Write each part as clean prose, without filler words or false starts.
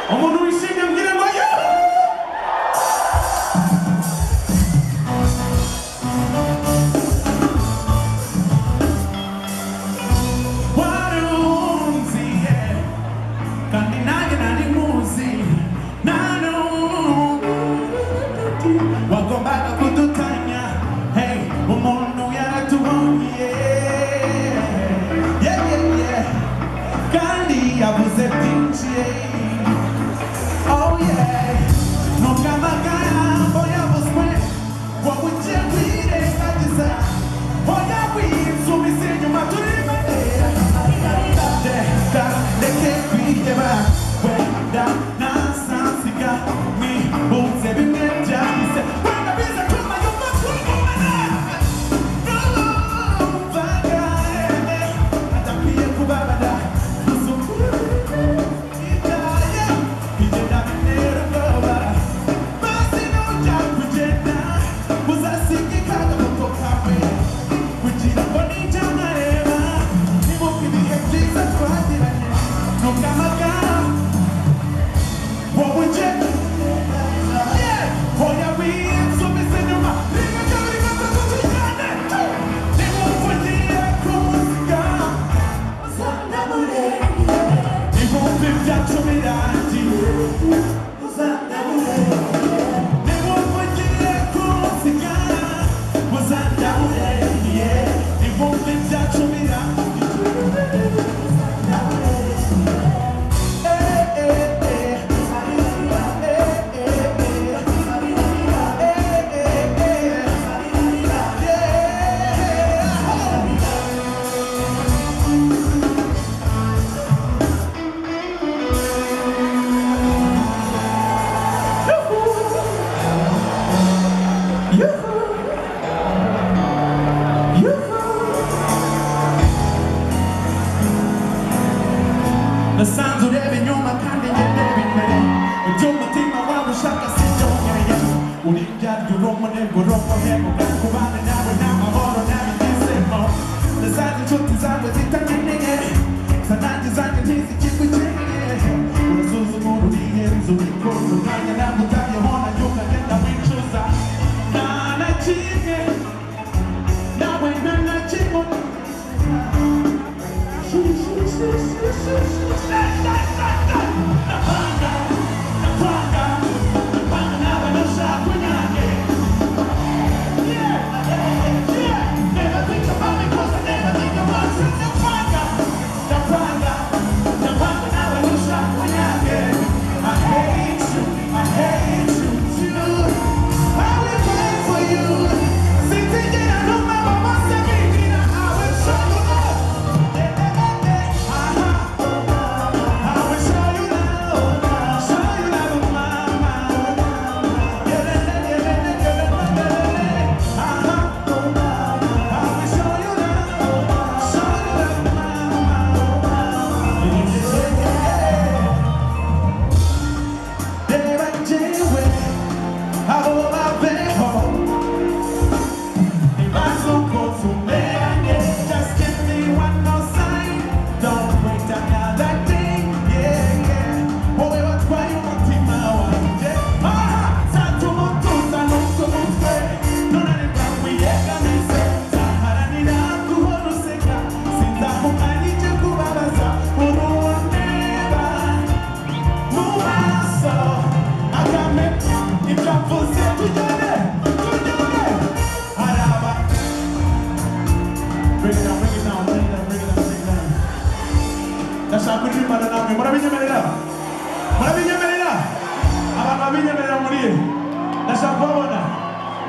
어머니 신명기를 모여 와lunzi에 간디나게 나니 무지 나는 와고바가 부두타냐 Hey 어머니 야라 두번이에 Yeah yeah yeah 간디 아부세 띵치에 Oh yeah, nunca mais voy a buscar. What would you read it? I desire. Voy a read, so me say you might do it. De que pide va, cuenta, nasa, siga, mi voz se viene ya. Dice, cuando pisa como yo me fui como nada. No, vaga, hasta pie cubada. Sanzo deve nyuma kandi ngende bimere ibyo mutima wawe ushaka sibyo nkeneye urinjya ry'urumo n'urumo hego kubana nawe n'amahoro n'abigizemo nasanze inshuti zawe zitanyeneye sanange zanjye ntizikigukeneye urasuzuma urihenze ubikora umwanya ntabwo utabibona nyuma ngenda wicuza nta na kimwe nawe nta na kimwe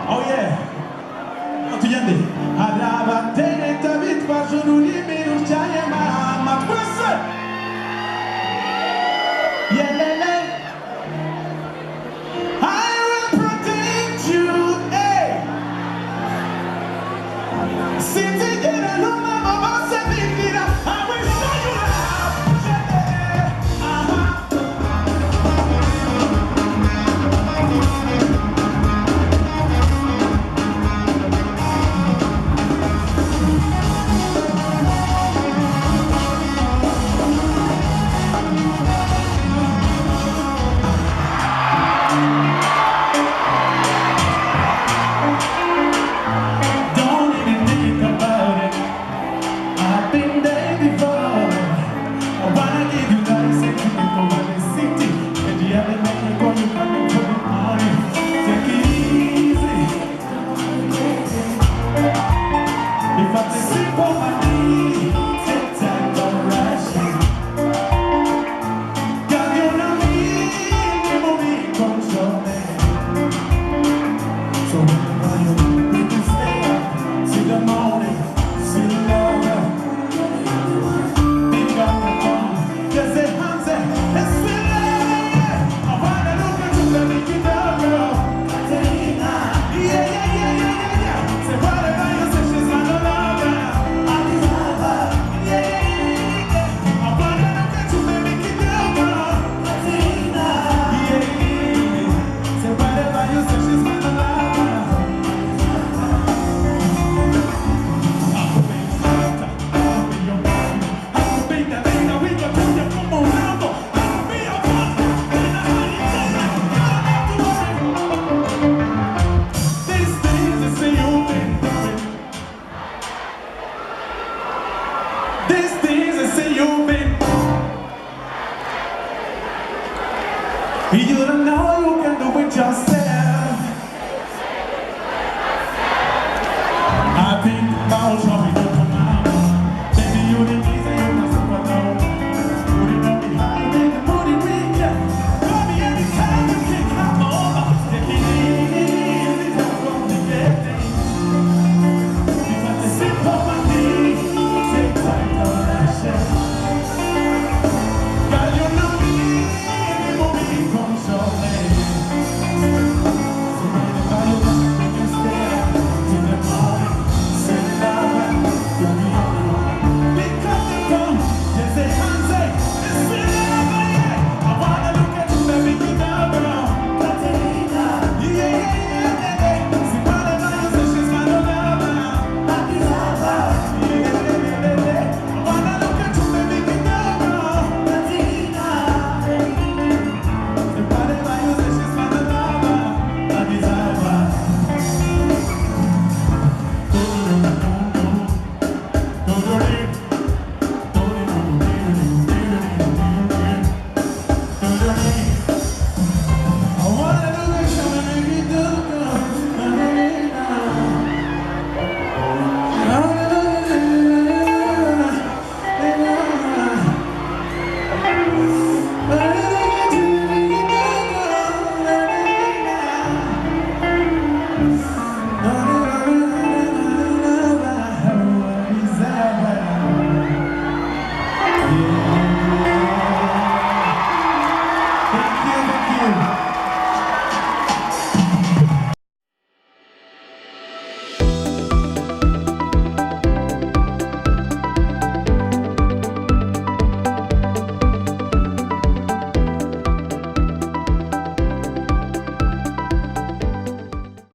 Oh yeah. Tugende. Arabatene tabitwa jurulimi uchaye mama kwese. Yelele. I will protect you. Hey. Siti gera luma baba se bikira. I will show you love. You don't know you can do it yourself. I think about how we do come out. Baby, you the reason you're not super low. Put it on me high, make the booty weak. Call me anytime you can come over. Take it easy, don't complicate things. Because the sip on my knee, take time for that shit. Girl, you know me, the movie comes so late. So many values when you stare till the morning. Say love, you'll be on the one. Because the phone, they say, Hansi, it's still over, yeah. I wanna look at you, baby, you know, girl. Katerina, yeah. See, whatever you say, she's my lover. Happy lover, yeah. I wanna look at you, baby, you know, girl. Katerina, see, whatever you say, she's my lover. Happy lover. Thank you.